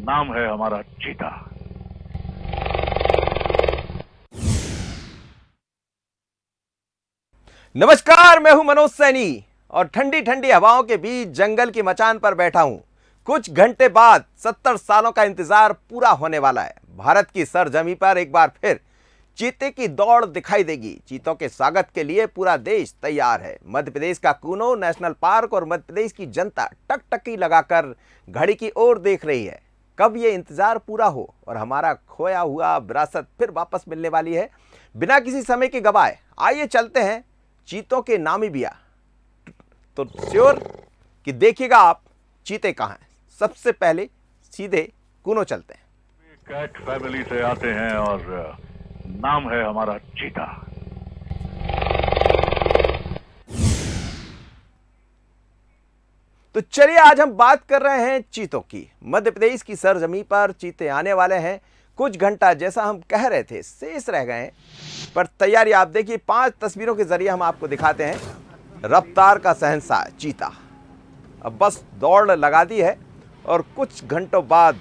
नाम है हमारा चीता। नमस्कार, मैं हूं मनोज सैनी और ठंडी ठंडी हवाओं के बीच जंगल की मचान पर बैठा हूं। कुछ घंटे बाद 70 सालों का इंतजार पूरा होने वाला है। भारत की सरजमी पर एक बार फिर चीते की दौड़ दिखाई देगी। चीतों के स्वागत के लिए पूरा देश तैयार है। मध्य प्रदेश का कूनो नेशनल पार्क और मध्य प्रदेश की जनता टकटकी लगाकर घड़ी की ओर देख रही है। कब ये इंतजार पूरा हो और हमारा खोया हुआ विरासत फिर वापस मिलने वाली है। बिना किसी समय के गवाए आइए चलते हैं चीतों के नामी बिया। तो श्योर कि देखिएगा आप चीते कहाँ हैं। सबसे पहले सीधे कूनो चलते हैं। कैट फैमिली से आते हैं और नाम है हमारा चीता। तो चलिए आज हम बात कर रहे हैं चीतों की। मध्य प्रदेश की सरजमी पर चीते आने वाले हैं। कुछ घंटा जैसा हम कह रहे थे शेष रह गए, पर तैयारी आप देखिए। 5 तस्वीरों के जरिए हम आपको दिखाते हैं रफ्तार का शहंशाह चीता। अब बस दौड़ लगा दी है और कुछ घंटों बाद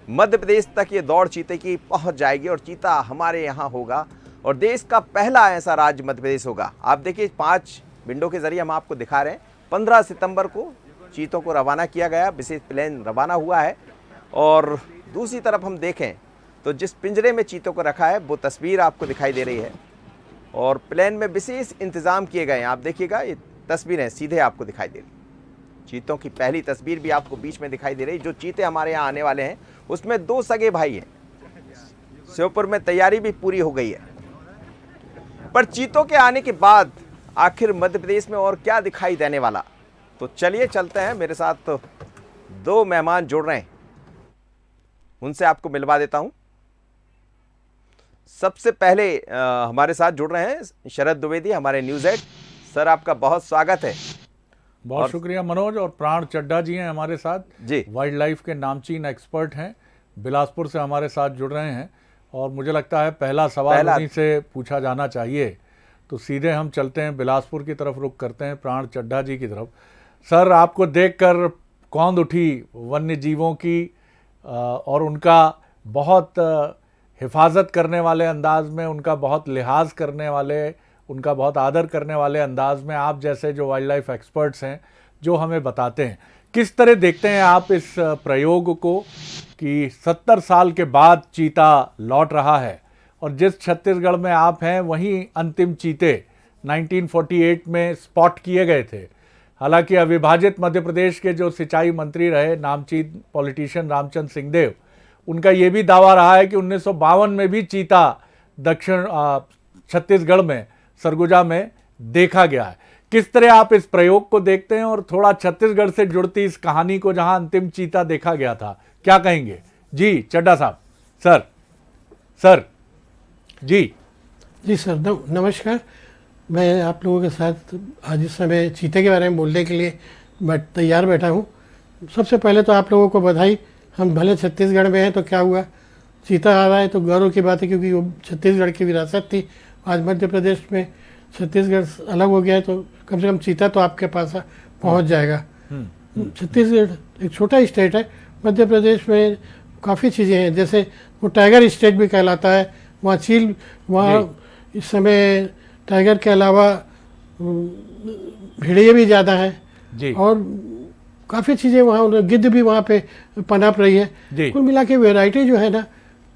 मध्य प्रदेश तक ये दौड़ चीते की पहुंच जाएगी और चीता हमारे यहाँ होगा और देश का पहला ऐसा राज्य मध्य प्रदेश होगा। आप देखिए 5 विंडो के जरिए हम आपको दिखा रहे हैं। 15 सितंबर को चीतों को रवाना किया गया, विशेष प्लेन रवाना हुआ है। और दूसरी तरफ हम देखें तो जिस पिंजरे में चीतों को रखा है वो तस्वीर आपको दिखाई दे रही है और प्लेन में विशेष इंतजाम किए गए हैं। आप देखिएगा ये तस्वीरें सीधे आपको दिखाई दे रही। चीतों की पहली तस्वीर भी आपको बीच में दिखाई दे रही। जो चीते हमारे यहाँ आने वाले हैं उसमें 2 सगे भाई हैं। श्योपुर में तैयारी भी पूरी हो गई है। पर चीतों के आने के बाद आखिर मध्य प्रदेश में और क्या दिखाई देने वाला, तो चलिए चलते हैं। मेरे साथ तो 2 मेहमान जुड़ रहे हैं, उनसे आपको मिलवा देता हूं। सबसे पहले हमारे साथ जुड़ रहे हैं शरद द्विवेदी, हमारे न्यूज़ 8। सर आपका बहुत स्वागत है। बहुत शुक्रिया मनोज। और प्राण चड्ढा जी हैं हमारे साथ जी, वाइल्ड लाइफ के नामचीन एक्सपर्ट हैं, बिलासपुर से हमारे साथ जुड़ रहे हैं। और मुझे लगता है पहला सवाल उन्हीं से पूछा जाना चाहिए, तो सीधे हम चलते हैं बिलासपुर की तरफ, रुख करते हैं प्राण चड्ढा जी की तरफ। सर आपको देखकर कौंध उठी वन्य जीवों की और उनका बहुत हिफाजत करने वाले अंदाज में, उनका बहुत लिहाज करने वाले, उनका बहुत आदर करने वाले अंदाज में आप जैसे जो वाइल्ड लाइफ एक्सपर्ट्स हैं जो हमें बताते हैं, किस तरह देखते हैं आप इस प्रयोग को कि 70 साल के बाद चीता लौट रहा है और जिस छत्तीसगढ़ में आप हैं वहीं अंतिम चीते 1948 में स्पॉट किए गए थे। हालांकि अविभाजित मध्य प्रदेश के जो सिंचाई मंत्री रहे नामचीन पॉलिटिशियन रामचंद्र सिंहदेव, उनका ये भी दावा रहा है कि 1952 में भी चीता दक्षिण छत्तीसगढ़ में सरगुजा में देखा गया है। किस तरह आप इस प्रयोग को देखते हैं और थोड़ा छत्तीसगढ़ से जुड़ती इस कहानी को जहां अंतिम चीता देखा गया था, क्या कहेंगे? जी चड्ढा साहब। सर जी सर, नमस्कार। मैं आप लोगों के साथ आज इस समय चीते के बारे में बोलने के लिए तैयार बैठा हूँ। सबसे पहले तो आप लोगों को बधाई। हम भले छत्तीसगढ़ में हैं तो क्या हुआ, चीता आ रहा है तो गौरव की बात है, क्योंकि वो छत्तीसगढ़ की विरासत थी। आज मध्य प्रदेश में छत्तीसगढ़ अलग हो गया है तो कम से कम चीता तो आपके पास पहुंच जाएगा। छत्तीसगढ़ एक छोटा स्टेट है। मध्य प्रदेश में काफ़ी चीज़ें हैं, जैसे वो टाइगर स्टेट भी कहलाता है। वहाँ चील, वहाँ इस समय टाइगर के अलावा भेड़िए भी ज़्यादा हैं और काफ़ी चीज़ें वहाँ, गिद्ध भी वहाँ पे पनप रही है। कुल मिला के वैरायटी जो है ना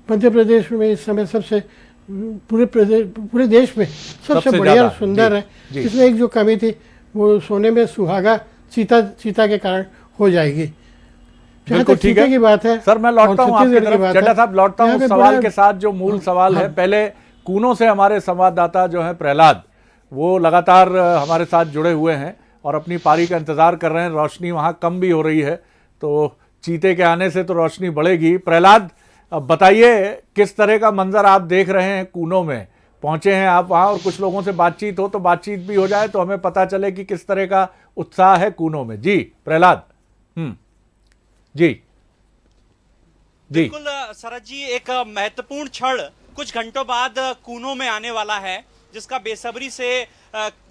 मध्य प्रदेश में इस समय सबसे पूरे देश में सबसे बढ़िया और सुंदर है। इसमें एक जो कमी थी वो सोने में सुहागा चीता के कारण हो जाएगी। बिल्कुल ठीक है की बात है सर। मैं लौटता हूँ आपकी तरफ, चड्ढा साहब लौटता हूँ सवाल के साथ जो मूल सवाल है। पहले कूनो से हमारे संवाददाता जो है प्रहलाद, वो लगातार हमारे साथ जुड़े हुए हैं और अपनी पारी का इंतजार कर रहे हैं। रोशनी वहाँ कम भी हो रही है तो चीते के आने से तो रोशनी बढ़ेगी। प्रहलाद अब बताइए किस तरह का मंजर आप देख रहे हैं? कूनो में पहुंचे हैं आप वहाँ और कुछ लोगों से बातचीत हो तो बातचीत भी हो जाए तो हमें पता चले कि किस तरह का उत्साह है कूनो में। जी प्रहलाद। जी बिल्कुल शरद जी, एक महत्वपूर्ण क्षण कुछ घंटों बाद कूनो में आने वाला है, जिसका बेसब्री से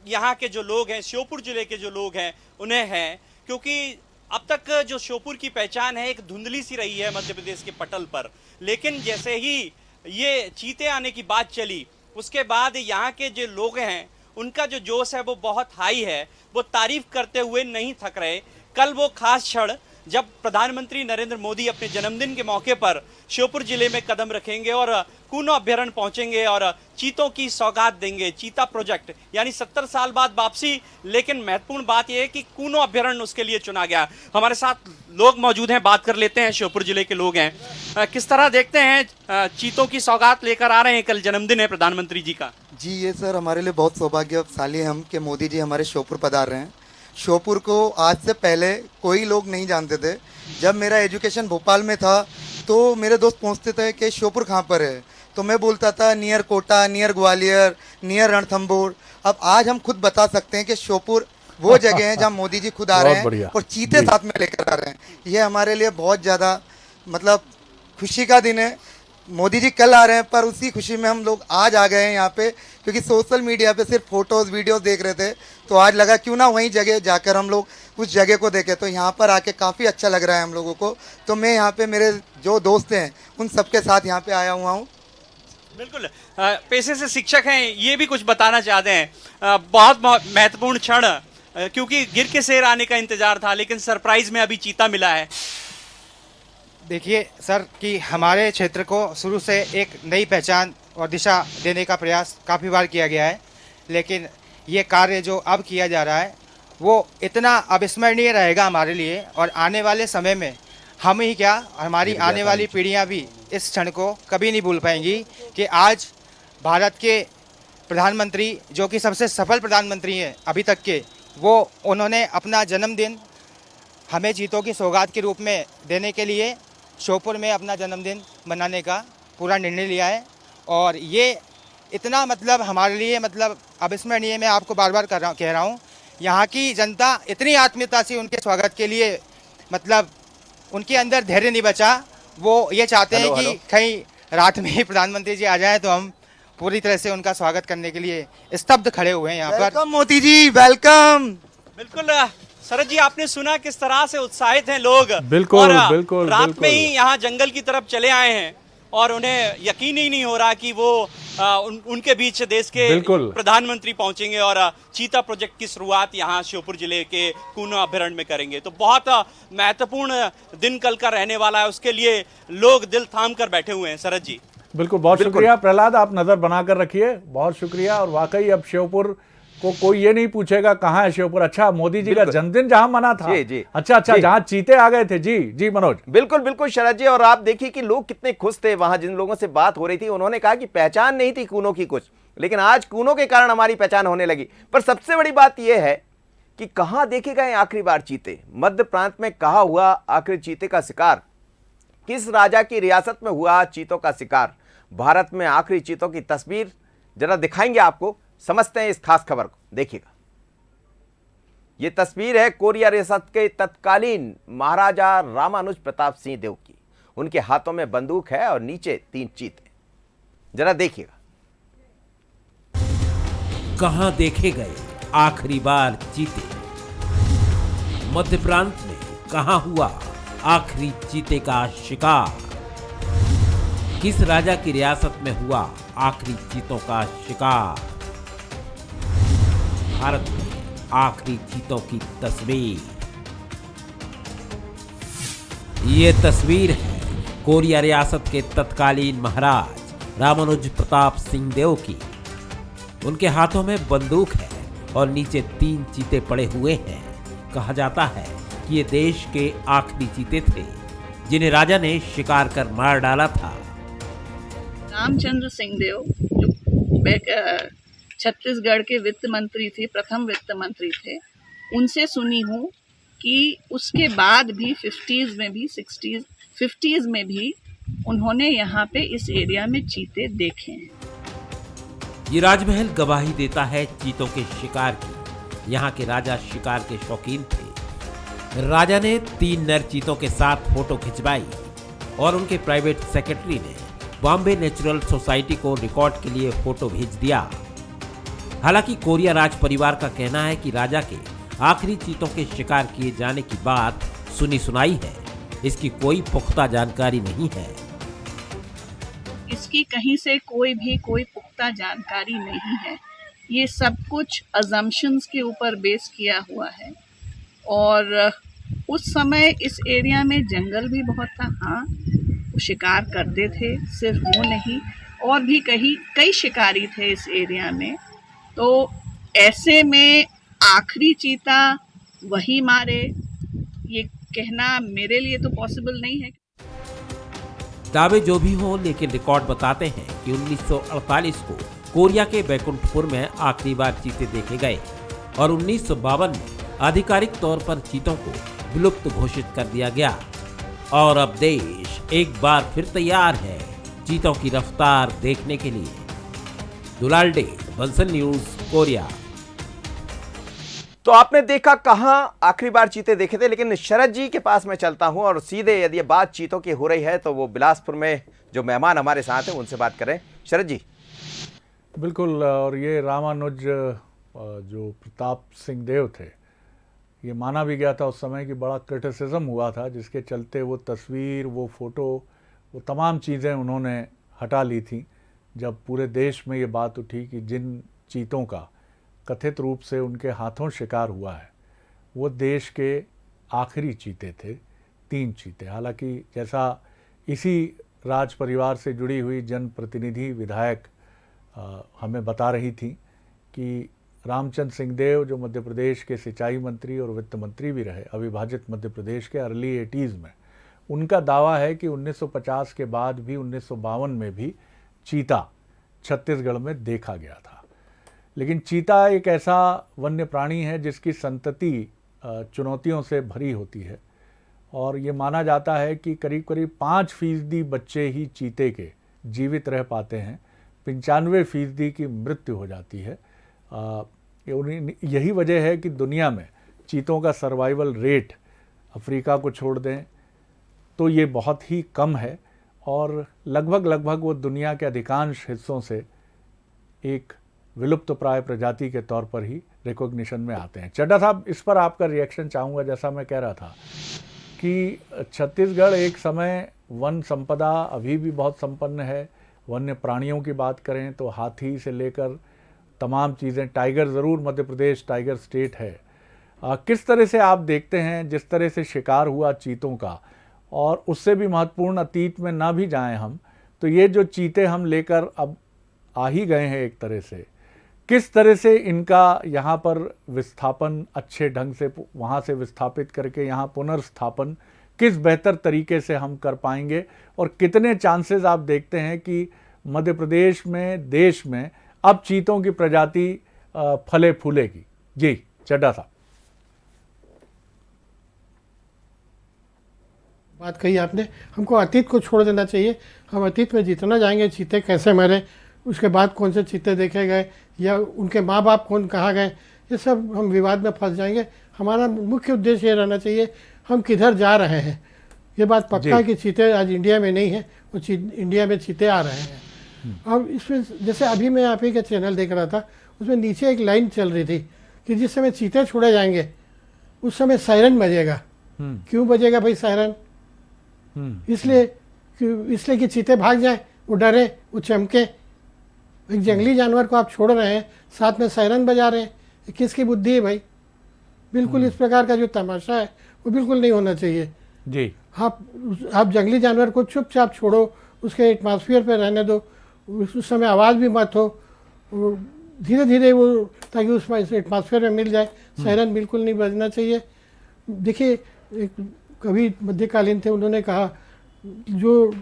यहाँ के जो लोग हैं, श्योपुर जिले के जो लोग हैं उन्हें है, क्योंकि अब तक जो श्योपुर की पहचान है एक धुंधली सी रही है मध्य प्रदेश के पटल पर, लेकिन जैसे ही ये चीते आने की बात चली उसके बाद यहाँ के जो लोग हैं उनका जो जोश है वो बहुत हाई है, वो तारीफ करते हुए नहीं थक रहे। कल वो खास क्षण जब प्रधानमंत्री नरेंद्र मोदी अपने जन्मदिन के मौके पर श्योपुर जिले में कदम रखेंगे और कूनो अभ्यारण्य पहुंचेंगे और चीतों की सौगात देंगे। चीता प्रोजेक्ट यानी 70 साल बाद वापसी, लेकिन महत्वपूर्ण बात यह है कि कूनो अभ्यारण्य उसके लिए चुना गया। हमारे साथ लोग मौजूद हैं, बात कर लेते हैं, श्योपुर जिले के लोग हैं। किस तरह देखते हैं चीतों की सौगात लेकर आ रहे हैं, कल जन्मदिन है प्रधानमंत्री जी का। जी ये सर हमारे लिए बहुत सौभाग्यशाली है हम कि मोदी जी हमारे श्योपुर पधार रहे हैं। श्योपुर को आज से पहले कोई लोग नहीं जानते थे। जब मेरा एजुकेशन भोपाल में था तो मेरे दोस्त पूछते थे कि श्योपुर कहाँ पर है, तो मैं बोलता था near Kota, near Gwalior, near Ranthambore. अब आज हम खुद बता सकते हैं कि श्योपुर वो जगह है जहाँ मोदी जी खुद आ रहे हैं और चीते साथ में लेकर आ रहे हैं। ये हमारे लिए बहुत ज़्यादा मतलब खुशी का दिन है। मोदी जी कल आ रहे हैं पर उसी खुशी में हम लोग आज आ गए हैं यहाँ पे, क्योंकि सोशल मीडिया पे सिर्फ फोटोज़ वीडियोस देख रहे थे, तो आज लगा क्यों ना वहीं जगह जाकर हम लोग उस जगह को देखें। तो यहाँ पर आके काफ़ी अच्छा लग रहा है हम लोगों को। तो मैं यहाँ पे मेरे जो दोस्त हैं उन सबके साथ यहाँ पे आया हुआ हूँ। बिल्कुल, पेशे से शिक्षक हैं, ये भी कुछ बताना चाहते हैं। बहुत महत्वपूर्ण क्षण, क्योंकि गिर के शेर आने का इंतजार था, लेकिन सरप्राइज में अभी चीता मिला है। देखिए सर कि हमारे क्षेत्र को शुरू से एक नई पहचान और दिशा देने का प्रयास काफ़ी बार किया गया है, लेकिन ये कार्य जो अब किया जा रहा है वो इतना अविस्मरणीय रहेगा हमारे लिए, और आने वाले समय में हम ही क्या हमारी आने वाली पीढ़ियां भी इस क्षण को कभी नहीं भूल पाएंगी कि आज भारत के प्रधानमंत्री, जो कि सबसे सफल प्रधानमंत्री हैं अभी तक के, वो उन्होंने अपना जन्मदिन हमें चीतों की सौगात के रूप में देने के लिए श्योपुर में अपना जन्मदिन मनाने का पूरा निर्णय लिया है। और ये इतना मतलब हमारे लिए मतलब अविस्मरणीय, मैं आपको बार बार कह रहा हूँ, यहाँ की जनता इतनी आत्मीयता से उनके स्वागत के लिए मतलब उनके अंदर धैर्य नहीं बचा। वो ये चाहते हैं कि कहीं रात में ही प्रधानमंत्री जी आ जाएं तो हम पूरी तरह से उनका स्वागत करने के लिए स्तब्ध खड़े हुए हैं यहाँ पर। Welcome Modi ji, welcome. बिल्कुल शरद जी, आपने सुना किस तरह से उत्साहित हैं लोग। बिल्कुल, और बिल्कुल, रात बिल्कुल। में ही यहाँ जंगल की तरफ चले आए हैं और उन्हें यकीन ही नहीं हो रहा कि वो उनके बीच देश के प्रधानमंत्री पहुंचेंगे और चीता प्रोजेक्ट की शुरुआत यहाँ श्योपुर जिले के कूनो अभ्यारण्य में करेंगे। तो बहुत महत्वपूर्ण दिन कल का रहने वाला है, उसके लिए लोग दिल थाम कर बैठे हुए हैं। शरद जी बिल्कुल, बहुत शुक्रिया प्रहलाद, आप नजर बनाकर रखिए, बहुत शुक्रिया। और वाकई अब श्योपुर को कोई ये नहीं पूछेगा कहाँ है श्योपुर। अच्छा, मोदी जी का जन्मदिन जहां मना था। जी। अच्छा, जहां चीते आ गए थे। जी मनोज। बिल्कुल शरद जी, और आप देखिए कि लोग कितने खुश थे। वहां जिन लोगों से बात हो रही थी उन्होंने कहा कि पहचान नहीं थी कूनों की कुछ, लेकिन आज कूनों के कारण हमारी पहचान होने लगी। पर सबसे बड़ी बात यह है कि कहां देखे गए आखिरी बार चीते। मध्य प्रांत में कहा हुआ आखिर चीते का शिकार, किस राजा की रियासत में हुआ चीतों का शिकार। भारत में आखिरी चीतों की तस्वीर जरा दिखाएंगे आपको, समझते हैं इस खास खबर को। देखिएगा, यह तस्वीर है कोरिया रियासत के तत्कालीन महाराजा रामानुज प्रताप सिंह देव की। उनके हाथों में बंदूक है और नीचे 3 चीते। जरा देखिएगा। कहां देखे गए आखिरी बार चीते। मध्य प्रांत में कहां हुआ आखिरी चीते का शिकार। किस राजा की रियासत में हुआ आखिरी चीतों का शिकार। भारत में आखिरी चीतों की तस्वीर। ये तस्वीर है कोरिया रियासत के तत्कालीन महाराज रामानुज प्रताप सिंह देव की। उनके हाथों में बंदूक है और नीचे 3 चीते पड़े हुए हैं। कहा जाता है कि ये देश के आखिरी चीते थे जिन्हें राजा ने शिकार कर मार डाला था। रामचंद्र सिंह देव जो छत्तीसगढ़ के वित्त मंत्री थे, प्रथम वित्त मंत्री थे, उनसे सुनी हूँ कि उसके बाद भी 50s में भी 50s में भी उन्होंने यहाँ पे इस एरिया में चीते देखे हैं। ये राजमहल गवाही देता है चीतों के शिकार की। यहाँ के राजा शिकार के शौकीन थे। राजा ने 3 नर चीतों के साथ फोटो खिंचवाई और उनके प्राइवेट सेक्रेटरी ने बॉम्बे नेचुरल सोसाइटी को रिकॉर्ड के लिए फोटो भेज दिया। हालांकि कोरिया राज परिवार का कहना है कि राजा के आखिरी चीतों के शिकार किए जाने की बात सुनी सुनाई है, इसकी कोई पुख्ता जानकारी नहीं है। इसकी कहीं से कोई पुख्ता जानकारी नहीं है। ये सब कुछ अजम्पशंस के ऊपर बेस किया हुआ है। और उस समय इस एरिया में जंगल भी बहुत था। हाँ, वो शिकार करते थे, सिर्फ वो नहीं, और भी कई शिकारी थे इस एरिया में। तो ऐसे में आखिरी चीता वही मारे, ये कहना मेरे लिए तो पॉसिबल नहीं है। दावे जो भी हों, लेकिन रिकॉर्ड बताते हैं कि 1948 को कोरिया के बैकुंठपुर में आखिरी बार चीते देखे गए और 1952 में आधिकारिक तौर पर चीतों को विलुप्त घोषित कर दिया गया। और अब देश एक बार फिर तैयार है चीतों की रफ्तार देखने के लिए। Dulal day, Bansal news, Korea. तो आपने देखा कहां आखिरी बार चीते देखे थे, लेकिन शरद जी के पास मैं चलता हूं और सीधे यदि बात चीतों की हो रही है तो वो बिलासपुर में जो मेहमान हमारे साथ हैं उनसे बात करें। शरद जी। बिल्कुल, और ये रामानुज जो प्रताप सिंह देव थे, ये माना भी गया था उस समय कि बड़ा क्रिटिसिज्म हुआ था, जिसके चलते वो तस्वीर, वो फ़ोटो, वो तमाम चीज़ें उन्होंने हटा ली थी जब पूरे देश में ये बात उठी कि जिन चीतों का कथित रूप से उनके हाथों शिकार हुआ है वो देश के आखिरी चीते थे, 3 चीते। हालांकि जैसा इसी राज परिवार से जुड़ी हुई जनप्रतिनिधि विधायक हमें बता रही थी कि रामचंद्र सिंहदेव जो मध्य प्रदेश के सिंचाई मंत्री और वित्त मंत्री भी रहे अविभाजित मध्य प्रदेश के अर्ली 80s में, उनका दावा है कि 1950 के बाद भी 1952 में भी चीता छत्तीसगढ़ में देखा गया था। लेकिन चीता एक ऐसा वन्य प्राणी है जिसकी संतति चुनौतियों से भरी होती है और ये माना जाता है कि करीब करीब 5% बच्चे ही चीते के जीवित रह पाते हैं, 95% की मृत्यु हो जाती है। यही वजह है कि दुनिया में चीतों का सर्वाइवल रेट अफ्रीका को छोड़ दें तो ये बहुत ही कम है और लगभग वो दुनिया के अधिकांश हिस्सों से एक विलुप्त प्राय प्रजाति के तौर पर ही रिकॉग्निशन में आते हैं। चड्ढा साहब, इस पर आपका रिएक्शन चाहूँगा। जैसा मैं कह रहा था कि छत्तीसगढ़ एक समय वन संपदा अभी भी बहुत संपन्न है। वन्य प्राणियों की बात करें तो हाथी से लेकर तमाम चीज़ें, टाइगर ज़रूर मध्य प्रदेश टाइगर स्टेट है। किस तरह से आप देखते हैं जिस तरह से शिकार हुआ चीतों का, और उससे भी महत्वपूर्ण अतीत में ना भी जाएं हम, तो ये जो चीते हम लेकर अब आ ही गए हैं एक तरह से, किस तरह से इनका यहाँ पर विस्थापन अच्छे ढंग से वहाँ से विस्थापित करके यहाँ पुनर्स्थापन किस बेहतर तरीके से हम कर पाएंगे, और कितने चांसेस आप देखते हैं कि मध्य प्रदेश में, देश में अब चीतों की प्रजाति फले फूलेगी? जी चड्ढा साहब। बात कही आपने, हमको अतीत को छोड़ देना चाहिए। हम अतीत में जितना जाएंगे, चीते कैसे मरे, उसके बाद कौन से चीते देखे गए या उनके माँ बाप कौन कहाँ गए, ये सब हम विवाद में फंस जाएंगे। हमारा मुख्य उद्देश्य ये रहना चाहिए हम किधर जा रहे हैं। ये बात पक्का है कि चीते आज इंडिया में नहीं है, वो इंडिया में चीते आ रहे हैं। अब इसमें जैसे अभी मैं आप ही का चैनल देख रहा था, उसमें नीचे एक लाइन चल रही थी कि जिस समय चीते छोड़े जाएंगे उस समय सायरन बजेगा। क्यों बजेगा भाई सायरन? इसलिए कि चीते भाग जाए, वो डरे, वो चमके। एक जंगली जानवर को आप छोड़ रहे हैं, साथ में सायरन बजा रहे हैं, किसकी बुद्धि है भाई? बिल्कुल इस प्रकार का जो तमाशा है वो बिल्कुल नहीं होना चाहिए जी। आप जंगली जानवर को चुपचाप छोड़ो, उसके एटमॉस्फेयर पे रहने दो, उस समय आवाज़ भी मत हो, धीरे धीरे वो, ताकि उस एटमॉस्फेयर में मिल जाए। सायरन बिल्कुल नहीं बजना चाहिए। देखिए, एक कवि मध्यकालीन थे, उन्होंने कहा जो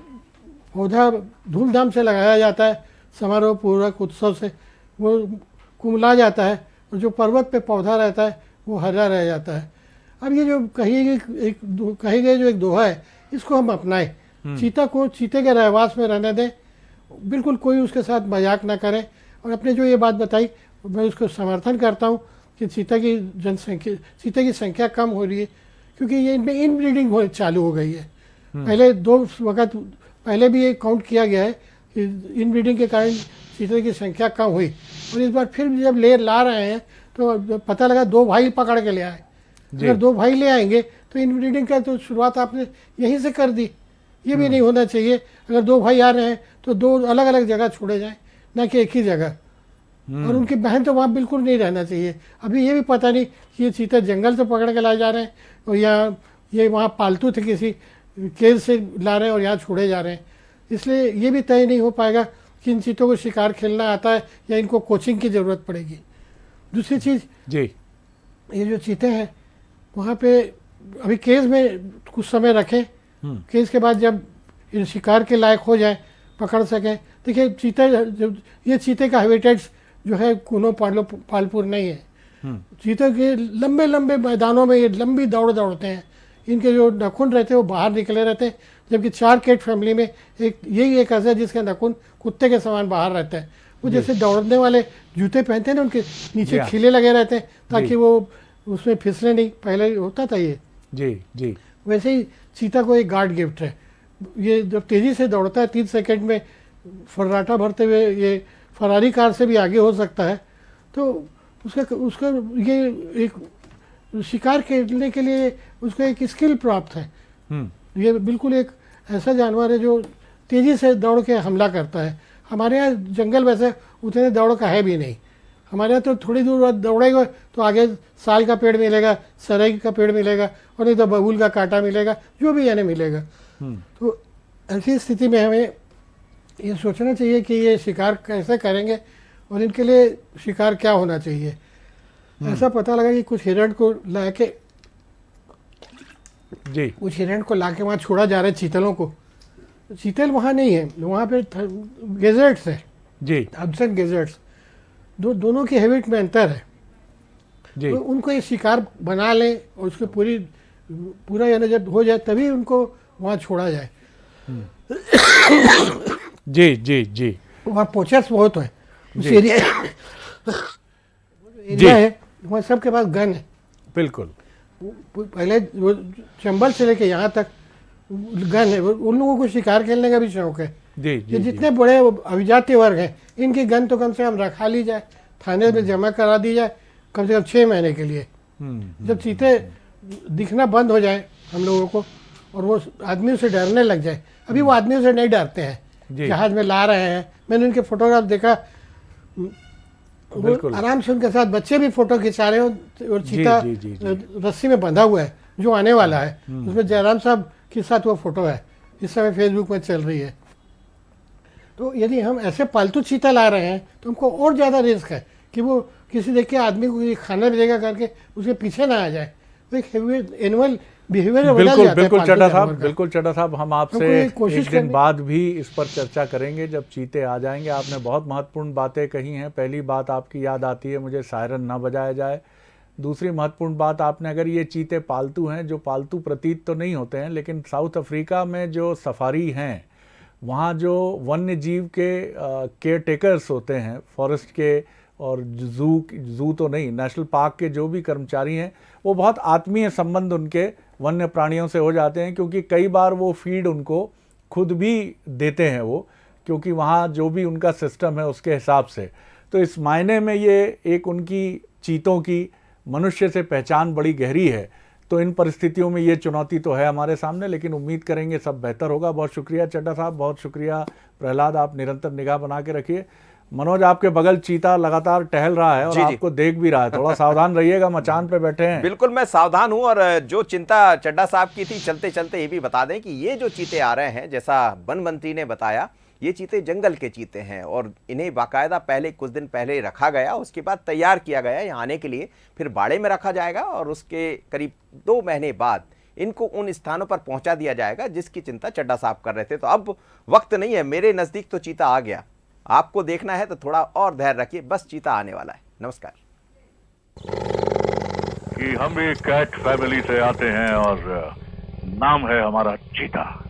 पौधा धूमधाम से लगाया जाता है समारोह पूर्वक उत्सव से, वो कुमला जाता है, और जो पर्वत पे पौधा रहता है वो हरा रह जाता है। अब ये जो कही गई जो एक दोहा है, इसको हम अपनाएं। चीता को चीते के रहवास में रहने दें, बिल्कुल कोई उसके साथ मजाक ना करे। और अपने जो ये बात बताई, मैं उसको समर्थन करता हूँ कि चीते की संख्या कम हो रही है, क्योंकि ये इनमें इनब्रीडिंग चालू हो गई है। पहले 2 वक्त पहले भी ये काउंट किया गया है कि इनब्रीडिंग के कारण चीते की संख्या कम हुई, और इस बार फिर जब ला रहे हैं तो पता लगा 2 भाई पकड़ के ले आए। अगर 2 भाई ले आएंगे तो इनब्रीडिंग का तो शुरुआत आपने यहीं से कर दी। ये भी नहीं होना चाहिए। अगर 2 भाई आ रहे हैं तो 2 अलग अलग जगह छोड़े जाएं, ना कि एक ही जगह। और उनकी बहन तो वहाँ बिल्कुल नहीं रहना चाहिए। अभी ये भी पता नहीं कि ये चीते जंगल से पकड़ के लाए जा रहे हैं और या ये वहाँ पालतू थे किसी केज से ला रहे हैं और यहाँ छोड़े जा रहे हैं। इसलिए ये भी तय नहीं हो पाएगा कि इन चीतों को शिकार खेलना आता है या इनको कोचिंग की ज़रूरत पड़ेगी। दूसरी चीज़ जी, ये जो चीते हैं वहाँ पे अभी केज में कुछ समय रखें। केज के बाद जब इन शिकार के लायक हो जाए, पकड़ सकें। देखिए चीते, ये चीते का हैबिटेट्स जो है कूनो पालपुर नहीं है। चीते के लंबे लंबे मैदानों में ये लंबी दौड़ते हैं। इनके जो नाखून रहते हैं वो बाहर निकले रहते हैं, जबकि 4 कैट फैमिली में यही एक ऐसा है जिसके नाखून कुत्ते के समान बाहर रहते हैं। वो जैसे दौड़ने वाले जूते पहनते हैं ना, उनके नीचे खीले लगे रहते हैं ताकि वो उसमें फिसले नहीं। पहले होता था ये। जी जी। वैसे ही चीता को एक गार्ड गिफ्ट है। ये जब तेज़ी से दौड़ता है 3 सेकंड में फर्राटा भरते हुए ये फरारी कार से भी आगे हो सकता है। तो उसका ये एक शिकार खेलने के लिए उसको एक स्किल प्राप्त है। ये बिल्कुल एक ऐसा जानवर है जो तेज़ी से दौड़ के हमला करता है। हमारे यहाँ जंगल वैसे उतने दौड़ का है भी नहीं। हमारे यहाँ तो थोड़ी दूर दौड़ेगा तो आगे साल का पेड़ मिलेगा, सरई का पेड़ मिलेगा और नहीं तो बबूल का कांटा मिलेगा, जो भी यानी मिलेगा। तो ऐसी स्थिति में हमें ये सोचना चाहिए कि ये शिकार कैसे करेंगे और इनके लिए शिकार क्या होना चाहिए। ऐसा पता लगा कि कुछ हिरण को लाके वहाँ छोड़ा जा रहा है चीतलों को। चीतल वहाँ नहीं है, वहाँ पे गेजर्ट्स है जी, हडसन गेजर्ट्स। दोनों की हैबिट में अंतर है जी। तो उनको ये शिकार बना लें और उसको पूरा यानी जब हो जाए तभी उनको वहाँ छोड़ा जाए। जी जी जी। वहाँ पोचर्स बहुत है उस एरिया है, वहाँ सबके पास गन है। बिल्कुल। पहले वो चंबल से लेके यहाँ तक गन है। उन लोगों को शिकार खेलने का भी शौक है। जी जी। ये जितने बड़े अभिजाती वर्ग हैं इनकी गन तो कम से कम रखा ली जाए, थाने में जमा करा दी जाए कम से कम 6 महीने के लिए। जब चीते दिखना बंद हो जाए हम लोगों को और वो आदमियों से डरने लग जाए। अभी वो आदमियों से नहीं डरते हैं, जहाज में ला रहे हैं। मैंने उनके फोटोग्राफ देखा, आराम से उनके साथ बच्चे भी फोटो खिंचा रहे हैं और चीता रस्सी में बंधा हुआ है जो आने वाला है। उसमें जयराम साहब के साथ वो फोटो है, इस समय फेसबुक में चल रही है। तो यदि हम ऐसे पालतू चीता ला रहे हैं तो हमको और ज़्यादा रिस्क है कि वो किसी देख के आदमी को खाना मिलेगा करके उसके पीछे ना आ जाए। तो एक एनिमल बिहेवियर बिल्कुल चड्ढा साहब, हम आपसे एक दिन बाद भी इस पर चर्चा करेंगे जब चीते आ जाएंगे। आपने बहुत महत्वपूर्ण बातें कही हैं। पहली बात आपकी याद आती है मुझे, सायरन ना बजाया जाए। दूसरी महत्वपूर्ण बात आपने, अगर ये चीते पालतू हैं, जो पालतू प्रतीत तो नहीं होते हैं, लेकिन साउथ अफ्रीका में जो सफारी हैं वहाँ जो वन्य जीव के केयर टेकर्स होते हैं, फॉरेस्ट के और जू तो नहीं, नेशनल पार्क के जो भी कर्मचारी हैं, वो बहुत आत्मीय संबंध उनके वन्य प्राणियों से हो जाते हैं, क्योंकि कई बार वो फीड उनको खुद भी देते हैं वो, क्योंकि वहाँ जो भी उनका सिस्टम है उसके हिसाब से। तो इस मायने में ये एक उनकी चीतों की मनुष्य से पहचान बड़ी गहरी है। तो इन परिस्थितियों में ये चुनौती तो है हमारे सामने, लेकिन उम्मीद करेंगे सब बेहतर होगा। बहुत शुक्रिया चड्ढा साहब, बहुत शुक्रिया प्रहलाद, आप निरंतर निगाह बना के रखिए। मनोज, आपके बगल चीता लगातार टहल रहा है और आपको देख भी रहा है, थोड़ा सावधान रहिएगा, मचान पे बैठे हैं। बिल्कुल मैं सावधान हूं। और जो चिंता चड्ढा साहब की थी, चलते चलते ये भी बता दें कि ये जो चीते आ रहे हैं, जैसा वन मंत्री ने बताया, ये चीते जंगल के चीते हैं और इन्हें बाकायदा पहले कुछ दिन पहले रखा गया, उसके बाद तैयार किया गया यहाँ आने के लिए, फिर बाड़े में रखा जाएगा और उसके करीब 2 महीने बाद इनको उन स्थानों पर पहुंचा दिया जाएगा जिसकी चिंता चड्ढा साहब कर रहे थे। तो अब वक्त नहीं है, मेरे नज़दीक तो चीता आ गया। आपको देखना है तो थोड़ा और धैर्य रखिए, बस चीता आने वाला है। नमस्कार। कि हम भी कैट फैमिली से आते हैं और नाम है हमारा चीता।